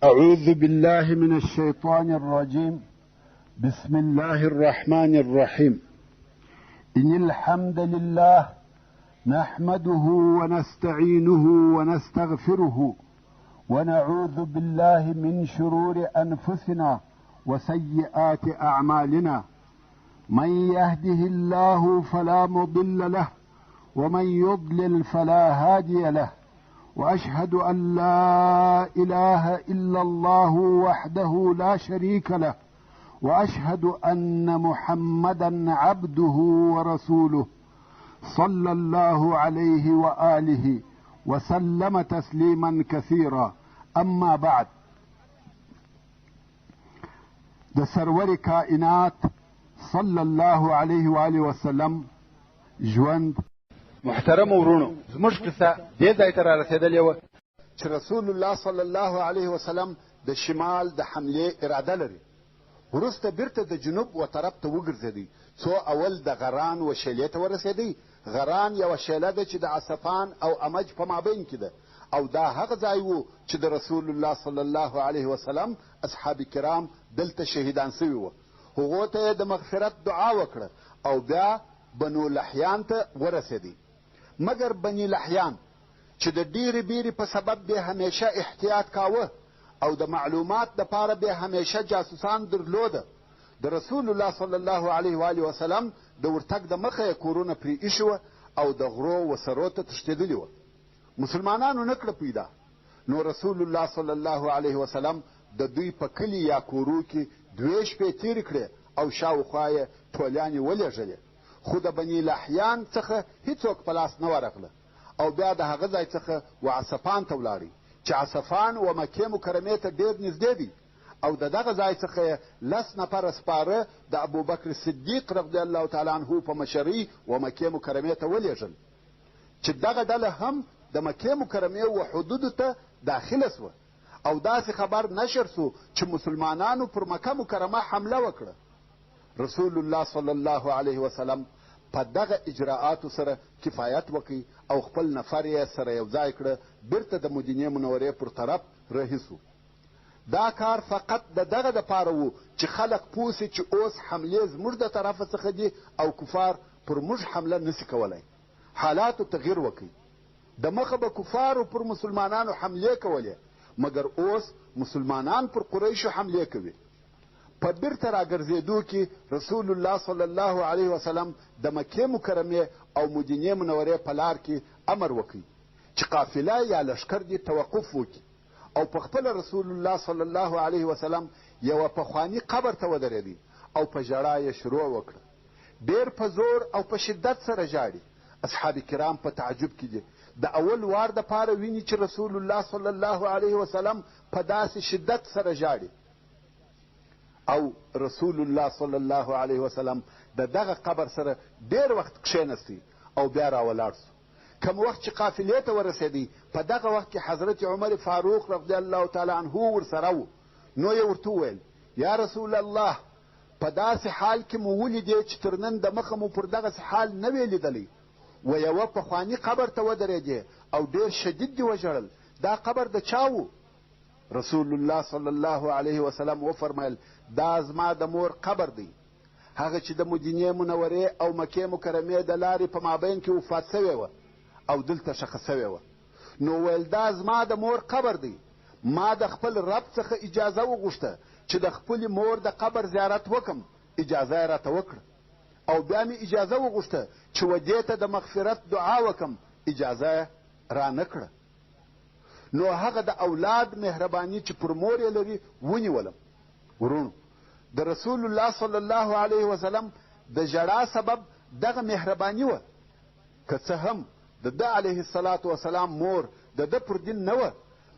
أعوذ بالله من الشيطان الرجيم. بسم الله الرحمن الرحيم. إن الحمد لله نحمده ونستعينه ونستغفره ونعوذ بالله من شرور أنفسنا وسيئات أعمالنا. من يهده الله فلا مضل له ومن يضلل فلا هادي له، وأشهد أن لا إله إلا الله وحده لا شريك له، وأشهد أن محمدا عبده ورسوله صلى الله عليه وآله وسلم تسليما كثيرا. أما بعد، د سرور کائنات صلی الله علیه و آله وسلم ژوند. محترم ورونو، زموږ قصه دې ځای ته رارسېدلې وه چې رسول الله صلی الله علیه وسلم د شمال د حملې اراده لري. وروسته بیرته د جنوب و طرف ته وګرځېدی، څو اول د غران و شیلې ته ورسېدی. غران یوه شیله ده چې د عصفان او امج په مابین کې ده، او دا هغه ځای و چې د رسول الله صلی الله علیه وسلم اصحاب کرام دلته شهیدان سوي وه. هغو ته یې د مغفرت دعا وکړه او بیا بنو لحیان ته ورسېدی. مګر بني لحیان چې د ډیرې بیرې په سبب به همیشه احتیاط کاوه او د معلومات دپاره به همیشه جاسوسان درلوده، د رسول الله صلی الله علیه و آله وسلم د ورتګ د مخه یې کورونه پرې ایښي وه او د غرو و سرو ته تښتېدلي وه. مسلمانانو نه کړه پیدا، نو رسول الله صلی الله علیه وسلم د دوی په کلي یا کورو کې 2 شپې تېرې کړې او شاوخوا یې ټولیانې ولېږلې، خو د بني لحیان څخه هیڅوک په لاس نه ورغله. او بیا د هغه ځای څخه و عصفان ته ولاړی چې عصفان و مکې مکرمې ته ډېر نږدې دی، او د دغه ځای څخه یې 10 نفره سپاره د ابوبکر صدیق رضی الله تعالی عنه په مشرۍ و مکې مکرمې ته ولېږل، چې دغه ډله هم د مکې مکرمې و حدودو ته داخله سوه، او داسې خبر نشر سو چې مسلمانانو پر مکه مکرمه حمله وکړه. رسول الله صلی الله علیه وسلم په دغه اجراءاتو سره کفایت وکړي او خپل نفر یې سره یو ځای کړه، بیرته د مدینې منورې پر طرف رهي سو. دا کار فقط د دغه دپاره و چې خلق پوه سي چې اوس حملې زموږ د طرفه څخه دي او کفار پر موږ حمله نسي کولی. حالاتو تغییر وکړي. د مخه به کفارو پر مسلمانانو حملې کولې، مګر اوس مسلمانان پر قریشو حملې کوي. په بیرته راګرځېدو کې رسول الله صلی الله علیه وسلم د مکې مکرمې او مدینې منورې په لار کې امر وکړي چې قافله یا لښکر دې توقف وکړي، او په خپله رسول الله صلی الله علیه وسلم یوه پخواني قبر ته ودرېدی او په ژړا یې شروع وکړه. ډېر په زور او په شدت سره ژاړي. اصحاب کرام په تعجب کې دي، د اول وار دپاره ویني چې رسول الله صلی الله علیه وسلم په داسې شدت سره ژاړي. او رسول الله صلی الله علیه وسلم د دغه قبر سره ډېر وخت کښېنستی او بیا راولاړ سو. کم وخت چې قافلې ته ورسېدی، په دغه وخت کې حضرت عمر فاروق رضی الله تعالی عنه ورسره و. نو یې ورته وویل: یا رسول الله، په داسې حال کې مو ولیدې چې تر نن د مخه مو پر دغسې حال نه وې لیدلی، و یوه پخواني قبر ته ودرېدې او ډېر شدید دې وژړل، دا قبر د چا و؟ رسول الله صلی الله علیه وسلم وفرمیل: دا زما د مور قبر دی، هغه چې د مدینې منورې او مکې مکرمې د لارې په مابین کې وفات سوې وه او دلته ښخه سوې وه. نو ویل: دا زما د مور قبر دی، ما د خپل رب څخه اجازه وغوښته چې د خپلې مور د قبر زیارت وکم، اجازه یې راته وکړه، او بیا مې اجازه وغوښته چې ودې ته د مغفرت دعا وکم، اجازه یې رانه کړه. نو هغه د اولاد مهرباني چې پر مور یې لري ونیولم. ورونو، د رسول الله صلی الله علیه وسلم د ژړا سبب دغه مهرباني وه، که څه هم د ده علیه الصلاة وسلام مور د ده پر دین نه وه،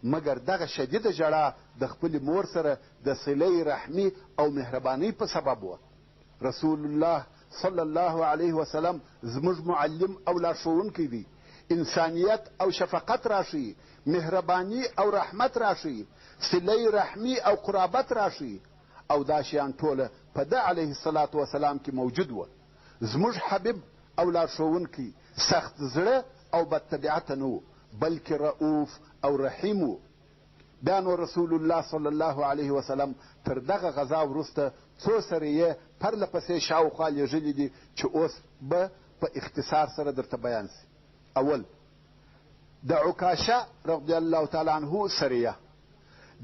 مګر دغه شدیده ژړا د خپلې مور سره د صلې رحمي او مهربانۍ په سبب وه. رسول الله صلی الله علیه وسلم زموږ معلم او لارښوونکی دی. انسانیت او شفقت راشي، مهرباني او رحمت راشي، صلې رحمي او قرابت راشي، او دا شیان ټوله په ده علیه الصلاة وسلام کې موجود وه. زموږ حبیب او لارښوونکی سخت زړه او بد طبیعته نه و، بلکې رؤوف او رحیم و. بیا نو رسول الله صلی الله علیه وسلم تر دغه غذا وروسته څو سریې پرله پسې شاوخوا لیږلي دي چې اوس به په اختصار سره درته بیان سي. اول د عکاشه رضی الله تعالی عنه سریه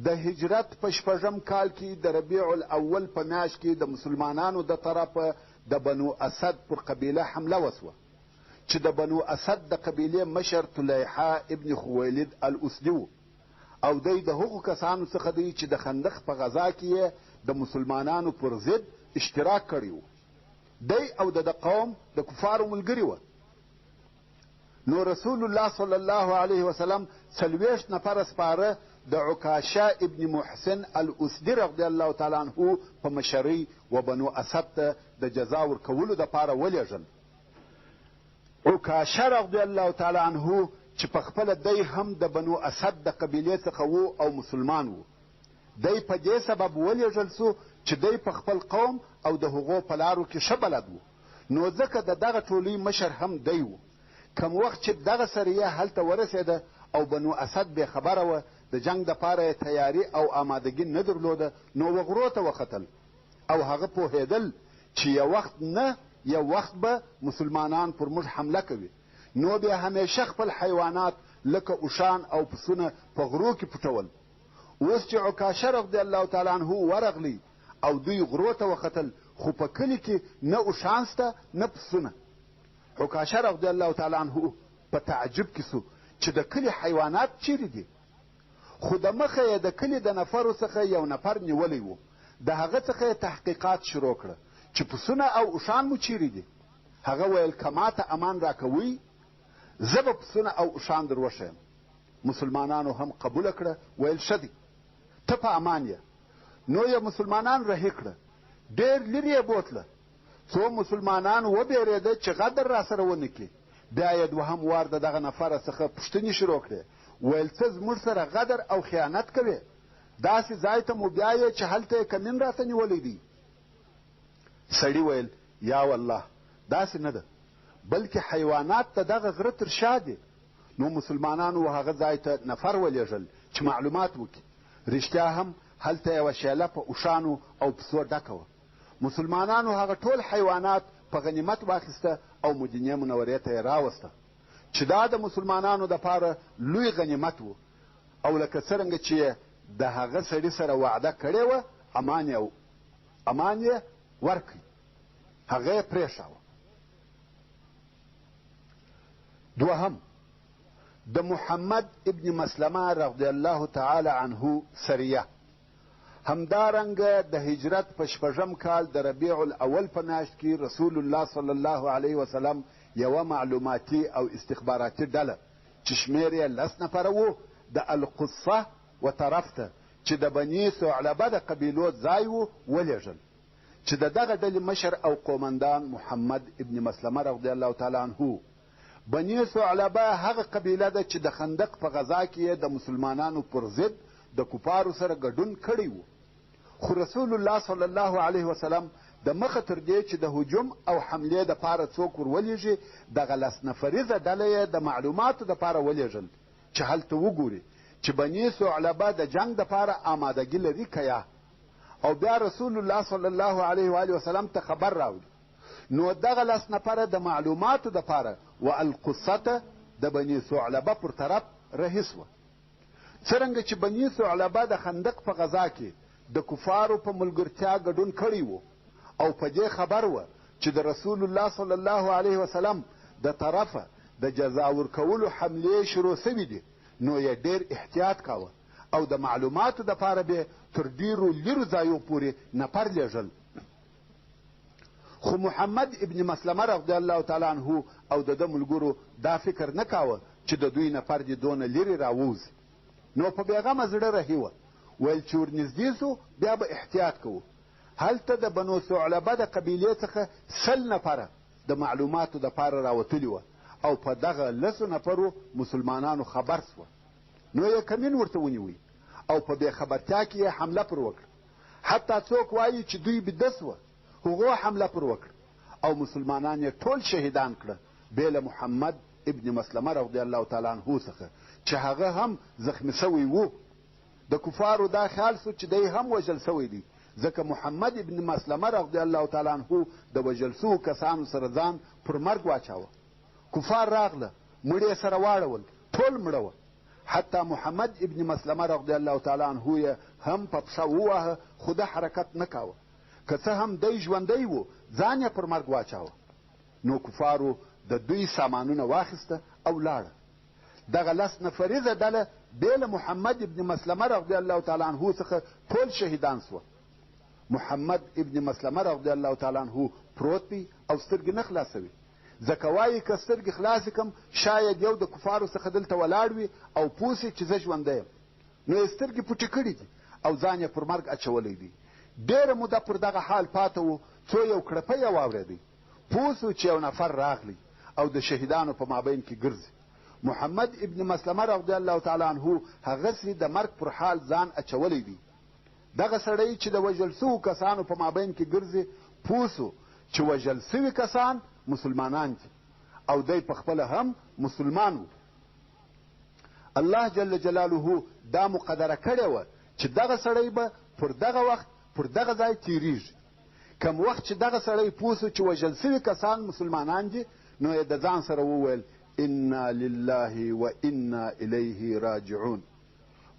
د هجرت په 6 کال کې د ربیع الاول په میاشت کې د مسلمانانو د طرفه د بنو اسد پر قبیله حمله وسوه چې د بنو اسد د قبیلې مشر طلیحه ابن خویلد الاسدي و او دی د هغو کسانو څخه دی چې د خندق په غزا کې د مسلمانانو پر ضد اشتراک کړی و. دی او د قوم د کفارو ملګري وه. نو رسول الله صلی الله علیه وسلم 40 نفره سپاره د عکاشه ابن محسن الاسدي رضی الله تعالی عنه په مشرۍ و بنو اسد ته د جزا ورکولو دپاره ولېږل. عکاشه رضی الله تعالی عنه چې په خپله دی هم د بنو اسد د قبیلې څخه و او مسلمان و. دی په دې سبب ولېږل سو چې دی په خپل قوم او د هغو په لارو کې ښه بلد و. نو ځکه د دغه ټولۍ مشر هم دی و. کم وخت چې دغه سریه هلته ورسېده او بنو اسد بې خبره وه د جنگ دپاره یې تیاري او آمادګي نه درلوده، نو وغرو ته وختل او هغه پوهېدل چې یو وخت به مسلمانان پر موږ حمله کوي. نو بیا همیشه خپل حیوانات لکه اوښان او پسونه په غرو کې پټول. اوس چې عکاشه رضی الله تعالی عنه ورغلی او دوی غرو ته وختل، خو په کلي کې نه اوښان سته نه پسونه. عکاشه رضی الله تعالی عنه په تعجب کې سو چې د کلي حیوانات چیرې دي. خو د مخه یې د کلي د نفرو څخه یو نفر نیولی و. د هغه څخه یې تحقیقات شروع کړه چې پسونه او اوښان مو چیرې دي. هغه ویل که ماته امان راکوئ زه به پسونه او اوښان در وښیم. مسلمانانو هم قبوله کړه، ویل ښه دی ته په امان یې. نو یې مسلمانان رهي کړه، ډېر لرې یې بوتله. څو مسلمانان وبېرېده چې غدر راسره ونه کړي. بیا یې دوهم وار د دغه نفره څخه پوښتنې شروع کړې، ویل څه زموږ سره غدر او خیانت کوې؟ داسې ځای ته مو بیایې چې هلته یې کمین راته نیولی دی. سړي ویل یا والله داسې نه ده، بلکې حیوانات د دغه غره تر شا دي. نو مسلمانانو هغه ځای ته نفر ولېږل چې معلومات وکړي. رښتیا هم هلته یوه شیله په اوښانو او پسو ډکه وه. مسلمانانو هغه ټول حیوانات په غنیمت واخیسته او مدینې منورې ته یې راوسته چې دا د مسلمانانو دپاره لوی غنیمت و. او لکه څرنګه چې د هغه سړي سره وعده کړې وه امان یې ورکړي، هغه یې پرېښاوه. دوهم د محمد ابن مسلمه رضی الله تعالی عنه سریه همدارنګه د هجرت په 6 کال د ربیع الاول په میاشت کې رسول الله صلی الله علیه وسلم یوه معلوماتي او استخباراتي ډله چې شمېر یې 10 نفره و د القصه و طرف ته چې د بني ثعلبه د قبیلو ځای و ولېږل چې د دغه ډلې مشر او قومندان محمد ابن مسلمه رضی الله تعالی عنه. بني ثعلبه هغه قبیله ده چې د خندق په غزا کې د مسلمانانو پر ضد د کفارو سره ګډون کړی و. خو رسول الله صلی الله علیه وسلم د مخه تر دې چې د هجوم او حملې دپاره څوک ورولېږي دغه 10 نفریزه ډله یې د معلوماتو دپاره ولېږل چې هلته وګوري چې بني ثعلبه د جنگ دپاره آمادګي لري که یا. او بیا رسول الله صلی الله علیه و وسلم ته خبر راوړي. نو دغه 10 نفره د معلوماتو دپاره و القصته د بني ثعلبه پر طرف رهي سوه. څرنګه چې بني ثعلبه د خندق په غزا کې د کفارو په ملګرتیا ګډون کړی و او په دې خبر وه چې د رسول الله صلی الله علیه وسلم د طرفه د جزا ورکولو حملې شروع سوي دي، نو یې ډېر احتیاط کاوه او د معلوماتو دپاره به تر ډېرو لرو ځایو پورې نفر لېږل. خو محمد ابن مسلمه رضی الله تعالی عنه او د ده ملګرو دا فکر نه کاوه چې د دوی نفر دې دونه لرې راووځي. نو په بېغمه زړه رهي وه، ویل چې ورنږدې سو بیا به احتیاط کوو. هلته د بنو ثعلبه د قبیلې څخه 100 نفره د معلوماتو دپاره راوتلي وه او په دغه 10 نفرو مسلمانانو خبر سوه. نو یې کمین ورته ونیوی او په بې خبرتیا کې یې حمله پر وکړه. حتی څوک وایي چې دوی بیده سوه، هغو حمله پر وکړه او مسلمانان یې ټول شهیدان کړه بې له محمد ابن مسلمه رضی الله تعالی عنه څخه چې هغه هم زخمی سوی و. د کفارو دا خیال سو چې دی هم وژل سوی دی، ځکه محمد ابن مسلمه رضی الله تعالی عنه د وژل سوو کسانو سره ځان پر مرګ واچاوه. کفار راغله، مړي سره واړول، ټول مړه وه. حتی محمد ابن مسلمه رضی الله تعالی عنه یې هم په پښه وواهه، خو ده حرکت نه کاوه. که څه هم دی ژوندی و، ځان یې پر مرګ واچاوه. نو کفارو د دوی سامانونه واخیسته او لاړه. دغه 10 نفریزه ډله بې له محمد ابن مسلمه رضی الله تعالی عنه څخه ټول شهیدان سوه. محمد ابن مسلمه رضی الله تعالی عنه پروت دی او سترګې نه خلاصوي، ځکه وایي که سترګې خلاصې کړم شاید یو د کفارو څخه دلته ولاړ وي او پوه سي چې زه ژوندی یم. نو یې سترګې پټې کړي دي او ځان یې پر مرګ اچولی دی. ډېره موده پر دغه حال پاته و، څو یو کړپی یې واورېدی. پوه سو چې یو نفر راغلی او د شهیدانو په مابین کې ګرځي. محمد ابن مسلمه رضی الله تعالی عنه هغسې د مرګ پر حال ځان اچولی دی. دغه سړی چې د وژل سوو کسانو په مابین کې ګرځي، پوه سو چې وژل سوي کسان مسلمانان دي او دی پخپله هم مسلمان و. الله جل جلاله دا مقدره کړې وه چې دغه سړی به پر دغه وخت پر دغه ځای تیریږي. کم وخت چې دغه سړی پوه سو چې وژل سوي کسان مسلمانان دي، نو یې د ځان سره وویل انا لله و انا الیه راجعون.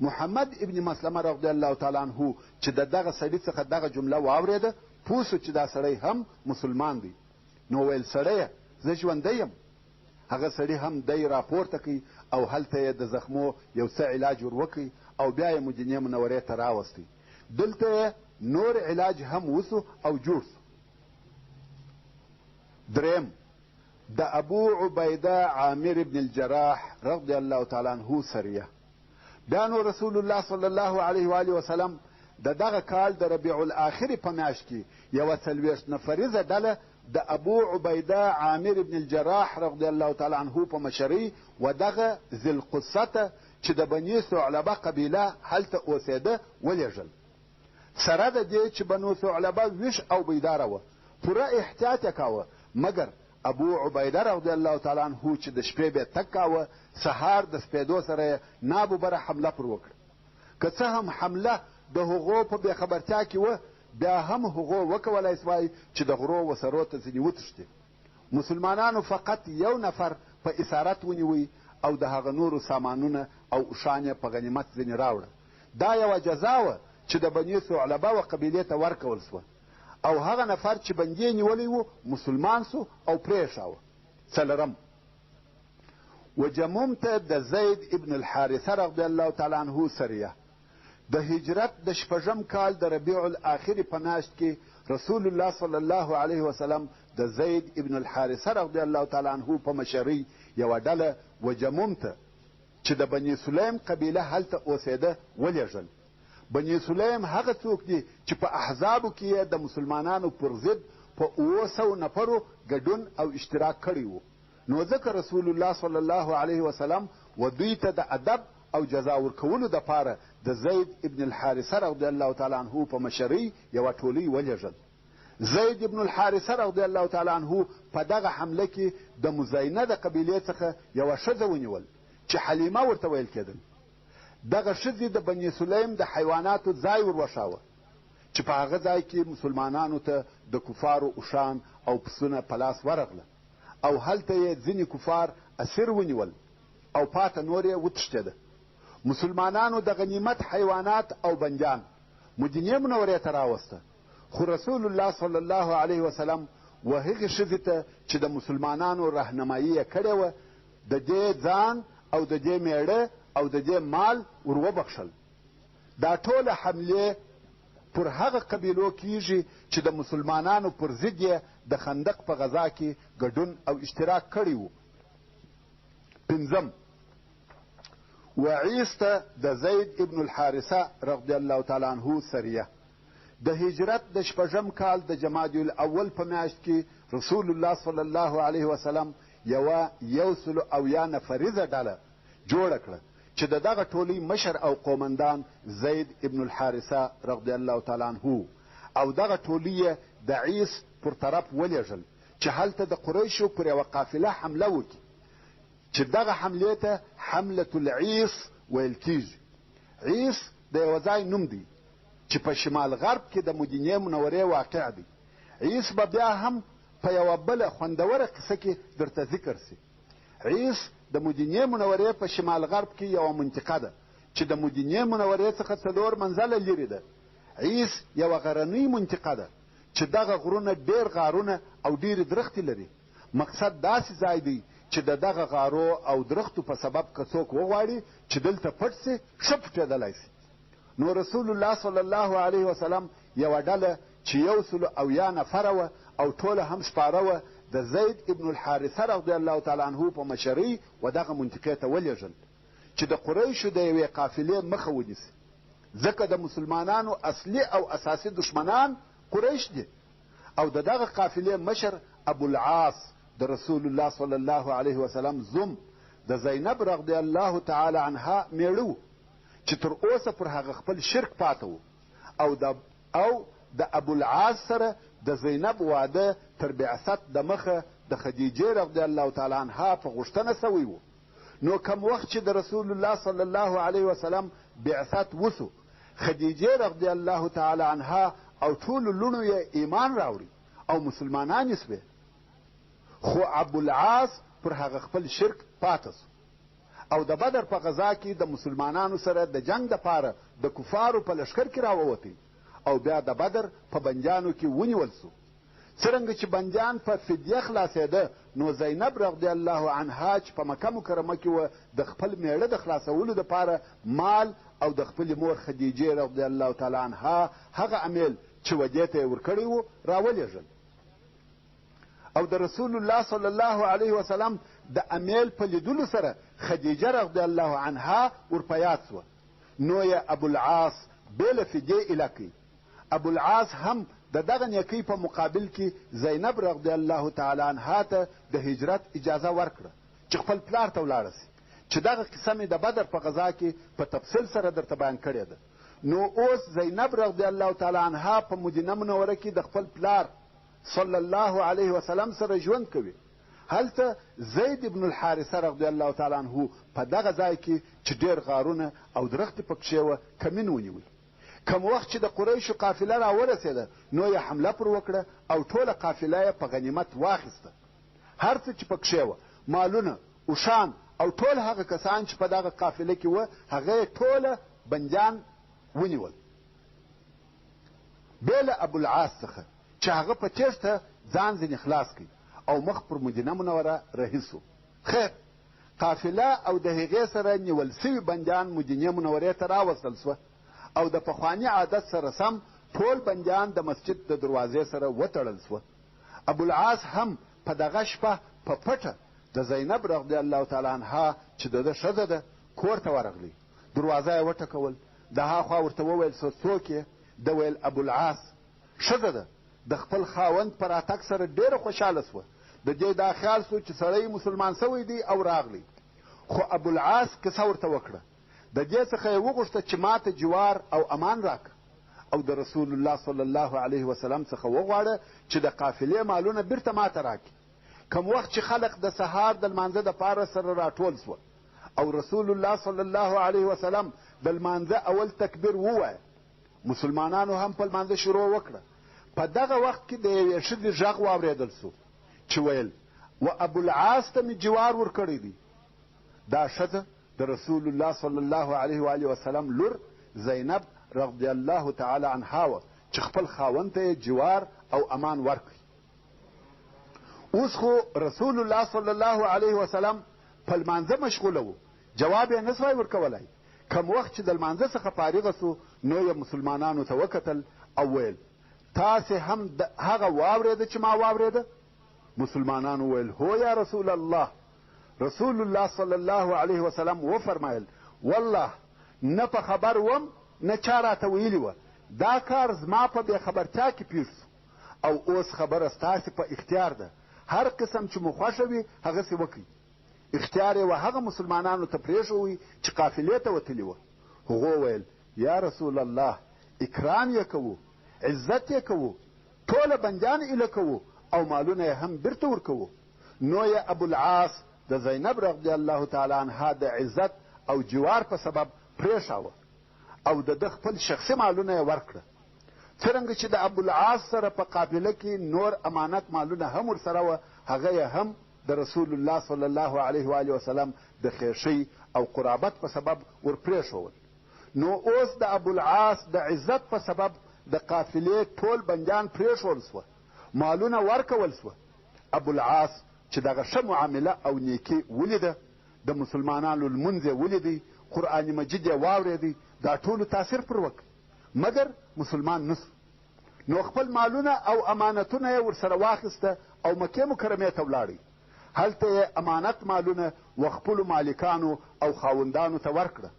محمد ابن مسلمه رضی الله تعالی عنه چې د دغه سړي څخه دغه جمله واورېده، پوه سو چې دا سړی هم مسلمان دی. نو ویل سړیه زه ژوندی یم. هغه سړي هم دی راپورته کوي او هلته یې د زخمو یو څه علاج ور وکړي او بیا یې مدینې منورې ته راوستی. دلته یې نور علاج هم وسو او جوړ سو. دریم، د ابو عبیده عامر ابن الجراح رضی الله تعالی عنه سریه. بیا نو رسول الله صلی الله علیه و آله وسلم د دغه کال د ربیع الاخر په میاشت کې یوه 40 نفریزه ډله د ابو عبیده عامر ابن الجراح رضی الله تعالی عنه په مشرۍ و دغه ذوالقصه چې د بني ثعلبه قبیله هلته اوسېده ولېږل. سره د دې چې بنو ثعلبه ویښ او بیداره وه، پوره احتیاط یې کاوه، مګر ابو عبیده رضی الله تعالی عنه چې د شپې به تګ کاوه، سهار د سپېدو سره یې ناببره حمله پر وکړه. که څه هم حمله د هغو په بېخبرتیا کې وه، بیا هم هغو وکولی سوای چې د غرو و سرو ته ځینې وتښتي. مسلمانانو فقط یو نفر په اسارت ونیوی او د هغه نورو سامانونه او اوښان یې په غنیمت ځینې راوړه. دا یوه جزا وه چې د بني ثعلبه و قبیلې ته ورکول سوه او هغه نفر چې بندي یې نیولی و مسلمان سو او پرېښاوه. څلرم، وجموم ته د زید ابن الحارثه رضی الله تعالی عنه سریه. د هجرت د 6 کال د ربیع الاخر په میاشت کې رسول الله صلی الله علیه وسلم د زید ابن الحارثه رضی الله تعالی عنه په مشرۍ یوه ډله وجموم ته چې د بني سلیم قبیله هلته اوسېده ولېږل. بني سلیم هغه څوک دي چې په احزابو کې یې د مسلمانانو پر ضد په 700 نفرو ګډون او اشتراک کړی و. نو ځکه رسول الله صلی الله علیه وسلم و دوی ته د ادب او جزا ورکولو دپاره د زید ابن الحارثه رضی الله تعالی عنه په مشرۍ یوه ټولۍ ولېږل. زید ابن الحارثه رضی الله تعالی عنه په دغه حمله کې د مزینه د قبیلې څخه یوه ښځه ونیول چې حلیمه ورته ویل کېدل. دغه ښځې د بني سلیم د حیواناتو ځای ور وښاوه چې په هغه ځای کې مسلمانانو ته د کفارو اوښان او پسونه په لاس ورغله او هلته یې ځینې کفار اسیر ونیول او پاته نور یې وتښتېده. مسلمانانو د غنیمت حیوانات او بندیان مدینې منورې ته راوسته، خو رسول الله صلی الله علیه وسلم و هغې ښځې ته چې د مسلمانانو رهنمایي یې کړې وه د دې ځان او د دې میړه او د دې مال ور وبخښل. دا ټوله حملې پر هغه قبیلو کیږي چې د مسلمانانو پر ضد یې د خندق په غزا کې ګډون او اشتراک کړی و. پنځم، وعیسته د زید ابن الحارثه رضی الله تعالی عنه سریه. د هجرت د 6 کال د جمادی الاول په میاشت کې رسول الله صلی الله علیه وسلم یوه 100 نفریزه ډله جوړه کړه چې د دغه ټولۍ مشر او قومندان زید ابن الحارثه رضی الله تعالی عنه او دغه ټولۍ یې د عیس پر طرف ولېږل چې هلته د قریشو پر یوه قافله حمله وکړي چې دغه حملې ته حمله العیس ویل کیږي. عیس د یوه ځای نوم دی چې په شمال غرب کې د مدینې منورې واقع دی. عیس به بیا هم په یوه بله خوندوره قصه کې درته ذکر سي. عیس د مدینې منورې په شمال غرب کې یوه منطقه ده چې د مدینې منورې څخه 4 منزله لرې ده. عیس یوه غرنۍ منطقه ده چې دغه غرونه ډېر غارونه او ډېرې درختې لري. مقصد داسې ځای دی چې د دغه غارو او درختو په سبب که څوک وغواړي چې دلته پټ سي ښه پټېدلی سي. نو رسول الله صلی الله علیه وسلم یوه ډله چې 100 نفره وه او ټوله هم سپاره وه د زید ابن الحارثه رضی الله تعالی عنه په مشرۍ و دغه منطقې ته ولېږل چې د قریشو د یوې قافلې مخه ونیسي، ځکه د مسلمانانو اصلي او اساسي دشمنان قریش دي. او د دغه قافلې مشر ابوالعاص د رسول الله صلی الله علیه وسلم زوم د زینب رضی الله تعالی عنها میړه و چې تر اوسه پر هغه خپل شرک پاته و. او د ابوالعاص سره د زینب واده تر بعثت د مخه د خدیجې رضی الله تعالی عنها په غوښتنه سوی و. نو کم وخت چې د رسول الله صلی الله علیه وسلم بعثت وسو، خدیجې رضی الله تعالی عنها او ټولو لوڼو یې ایمان راوړي او مسلمانانې سوې، خو ابوالعاص پر هغه خپل شرک پاته سو او د بدر په غزا کې د مسلمانانو سره د جنگ دپاره د کفارو په لښکر کې راووتی او بیا د بدر په بندیانو کې ونیول سو. څرنګه چې بندیان په فدیه خلاصېده، نو زینب رضی الله عنها چې په مکه مکرمه کې وه د خپل میړه د خلاصولو دپاره مال او د خپلې مور خدیجې رضی الله تعالی عنها هغه امیل چې ودې ته یې ورکړی و راولېږل. او د رسول الله صلی الله علیه وسلم د امیل په لیدلو سره خدیجه رضی الله عنها ورپه یاد سوه، نو یې ابوالعاص بېله فدیې ایله کړي. ابوالعاص هم د دغه نیکۍ په مقابل کې زینب رضی الله تعالی عنها ته د هجرت اجازه ورکړه چې خپل پلار ته ولاړه سي، چې دغه قصه مې د بدر په غذا کې په تفصیل سره درته بیان کړې ده. نو اوس زینب رضی الله تعالی عنها په مدینه منوره کې د خپل پلار صلی الله علیه وسلم سره ژوند کوي. هلته زید ابن الحارثه رضی الله تعالی عنه په دغه ځای کې چې ډېر غارونه او درختې پکښې وه کمین ونیوی. کم وخت چې د قریشو قافله راورسېده، نو یې حمله پر وکړه او ټوله قافله یې په غنیمت واخیسته. هر څه چې پکښې وه، مالونه، اوښان او ټول هغه کسان چې په دغه قافله کې وه، هغه یې ټوله بندیان ونیول، بې له ابوالعاص څخه چې هغه په تېښته ځان ځینې خلاص کړي او مخ پر مدینه منوره رهي سو. خیر، قافله او د هغې سره نیول سوي بندیان مدینې منورې ته راوستل سوه او د پخواني عادت سره سم ټول بندیان د مسجد د دروازې سره وتړل سوه. ابوالعاص هم په دغه شپه په پټه د زینب رضی الله تعالی عنها چې د ده ښځه ده کور ته ورغلی. دروازه یې وټکول، د هاخوا ورته وویل څوک یې؟ ده ویل ابوالعاص. ښځه ده د خپل خاوند په راتګ سره ډېره خوشحاله سوه. د دې دا خیال سو چې سړی مسلمان سوی دی او راغلی. خو ابوالعاص کیسه ورته وکړه، د دې څخه یې وغوښته چې ماته جوار او امان راکړه او د رسول الله صلی الله علیه وسلم څخه وغواړه چې د قافلې مالونه بیرته ماته راکړي. کم وخت چې خلق د سهار د لمانځه دپاره سره راټول سوه او رسول الله صلی الله علیه وسلم د لمانځه اول تکبیر ووایه، مسلمانانو هم په لمانځه شروع وکړه. په دغه وخت کې د یوې ښځې غږ واورېدل سو چې ویل و ابوالعاص ته مې جوار ورکړی دی. دا ښځه د رسول الله صلی الله علیه و وسلم لور زینب رضی الله تعالی عنها وه چې خپل خاوند ته یې جوار او امان ورکړي. اوس خو رسول الله صلی الله علیه وسلم په لمانځه مشغوله و، جواب یې نه سوای ورکولی. کم وخت چې د لمانځه څخه فارغه سو، نو یې مسلمانانو ته وکتل او ویل تاسې هم هغه واورېده چې ما واورېده؟ مسلمانانو ویل هو یا رسول الله. رسول الله صلی الله علیه وسلم وفرمایل والله نه په خبر وم نه چا راته ویلي وه، دا کار زما په بې خبرتیا کې پېښ سو او اوس خبره ستاسې په اختیار ده، هر قسم چې مو خوښه وي هغسې وکړئ. اختیار یې هغه مسلمانانو ته پرېښوئ چې قافلې ته وتلي وه. هغو ویل یا رسول الله اکرام یې کوو، عزت یې کوو، ټوله بندیان ایله کوو او مالونه یې هم بیرته ورکوو. نو یې ابوالعاص د زینب رضی الله تعالی عنها د عزت او جوار په سبب پرېښاوه او د خپل شخصي مالونه یې ورکړه. څرنګه چې د ابوالعاص سره په قافله کې نور امانت مالونه هم ورسره وه، هغه یې هم د رسول الله صلی الله علیه و آله وسلم د خیښۍ او قرابت په سبب ورپرېښول. نو اوس د ابوالعاص د عزت په سبب د قافلې ټول بندیان پرېښول سوه، مالونه ورکول سوه. ابوالعاص چې دغه ښه معامله او نیکي ولیده، د مسلمانانو لمونځ یې ولیدی، قرآن مجید یې واورېدی، دا ټولو تاثیر پر وکړ، مګر مسلمان نسو. نو خپل مالونه او امانتونه یې ورسره واخیسته او مکې مکرمې ته ولاړی. هلته یې امانت مالونه و خپلو مالکانو او خاوندانو ته ورکړه.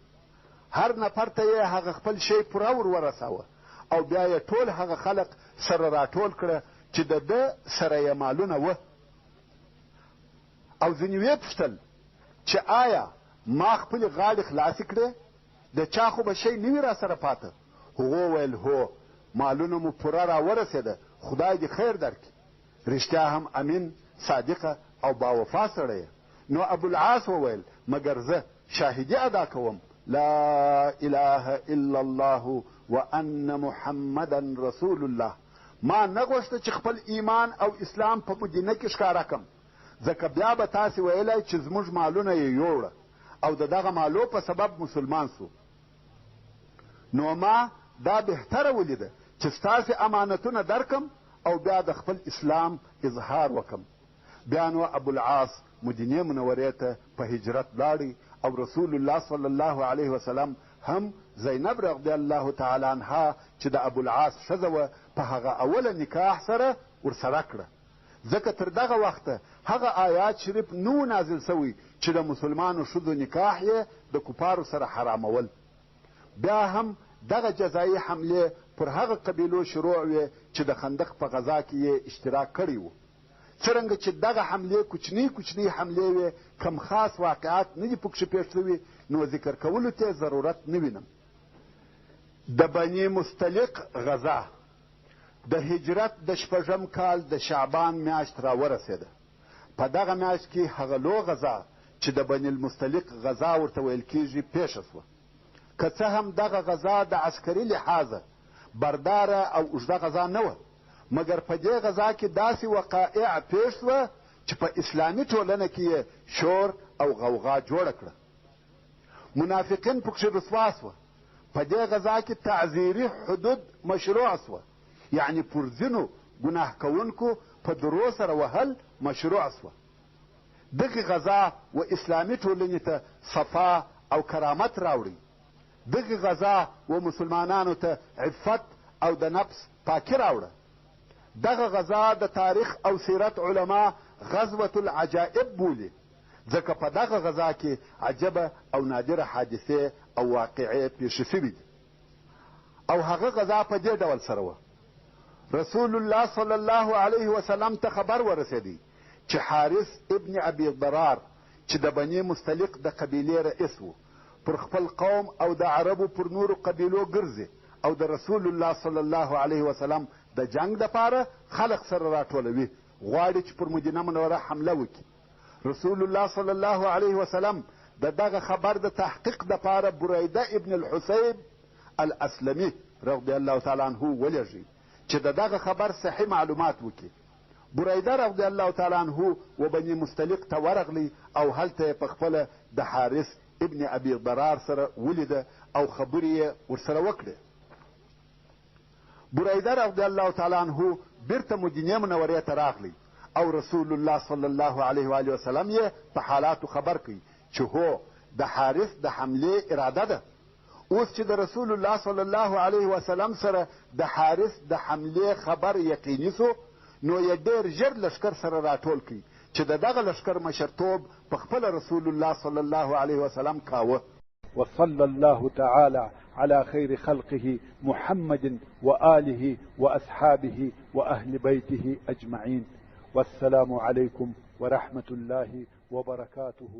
هر نفر ته یې هغه خپل شی پوره ورساوه او بیا یې ټول هغه خلق سره راټول کړه چې د ده سره یې مالونه وه. او ځینې ویې پوښتل چې آیا ما خپلې غاړې خلاصې کړې؟ د چا خو به شی نه وي را سره پاته؟ هغو ویل هو، مالونه مو پوره را ورسېده، خدای دې خیر درکړي. رښتیا هم امین، صادقه او باوفا سړی. نو ابوالعاص وویل مګر زه شاهدي ادا کوم لا اله الا الله وان محمدا رسول الله. ما نه غوښته چې خپل ایمان او اسلام په مدینه کې ښکاره کم، ځکه بیا به تاسې ویلی چې زموږ مالونه یې یوړه او د دغه مالو په سبب مسلمان سو. نو ما دا بهتره ولیده چې ستاسې امانتونه درکم او بیا د خپل اسلام اظهار وکم. بیا نو ابوالعاص مدینې منورې ته په هجرت لاړی او رسول الله صلی الله علیه وسلم هم زینب رضی الله تعالی عنها چې د ابوالعاص ښځه وه په هغه اوله نکاح سره ورسره کړه، ځکه تر دغه وخته هغه آیات شریف نو نازل سوی چې د مسلمانو ښځو نکاح یې د کفارو سره حرامول. بیا هم دغه جزایي حملې پر هغه قبیلو شروع وې چې د خندق په غزا کې یې اشتراک کړی و. څرنګه چې دغه حملې کوچنۍ حملې وې، کم خاص واقعات نه دي پکښې پېښ شوي، نو ذکر کولو ته ضرورت نه وینم. د بني مستلق غزا د هجرت د 6 کال د شعبان میاشت را ورسېده. په دغه میاشت کې هغه لو غزا چې د بني المستلق غزا ورته ویل کېږي پیښه سوه. که څه هم دغه غزا د عسکري لحاظه برداره او اوږده غزا نه وه، مګر په دې غزا کې داسې وقایع پیښ سوه چې په اسلامي ټولنه کې یې شور او غوغا جوړه کړه. منافقین پکښې رسوا سوه. په دې غزا کې تعذیري حدود مشروع سوه، یعنی پر ځینو ګناه کوونکو په درو سره وهل مشروع سوه. دغه غزا و اسلامي ټولنې ته صفا او کرامت راوړي. دغه غزا و مسلمانانو ته عفت او د نفس پاکي راوړه. دغه غزا د تاریخ او سیرت علما غزوة العجائب بولي، ځکه په دغه غزا کې عجبه او نادره حادثې او واقعې پیښې شوي دي. او هغه غزا په دې ډول سره وه: رسول الله صلی الله علیه وسلم ته خبر ورسېدی چې حارث ابن ابي ضرار چې د بني مستلق د قبیلې رئیس و، پر خپل قوم او د عربو پر نورو قبیلو ګرځي او د رسول الله صلی الله علیه وسلم د جنگ دپاره خلق سره راټولوي، غواړي چې پر مدینه منوره حمله وکړي. رسول الله صلی الله علیه وسلم د دغه خبر د تحقیق دپاره بریده ابن الحسیب الاسلمي رضی الله تعالی عنه ولېږي چې د دغه خبر صحیح معلومات وکړي. بریده رضی الله تعالی عنه و بني مستلق ته ورغلی او هلته یې پخپله د حارث ابن ابي ضرار سره ولیده او خبرې یې ورسره وکړې. بریده رضی الله تعالی عنه بیرته مدینې منورې ته راغلی او رسول الله صلی الله علیه و آله وسلم یې په حالاتو خبر کړي چې هو د حارث د حملې اراده ده. اوس چې د رسول الله صلی الله علیه وسلم سره د حارث د حملې خبر یقیني سو، نو یې ډېر ژر لښکر سره راټول کړي چې د دغه لښکر مشرتوب په خپله رسول الله صلی الله علیه وسلم کاوه. وصلى الله تعالى على خير خلقه محمد وآله وأصحابه وأهل بيته أجمعين. والسلام عليكم ورحمة الله وبركاته.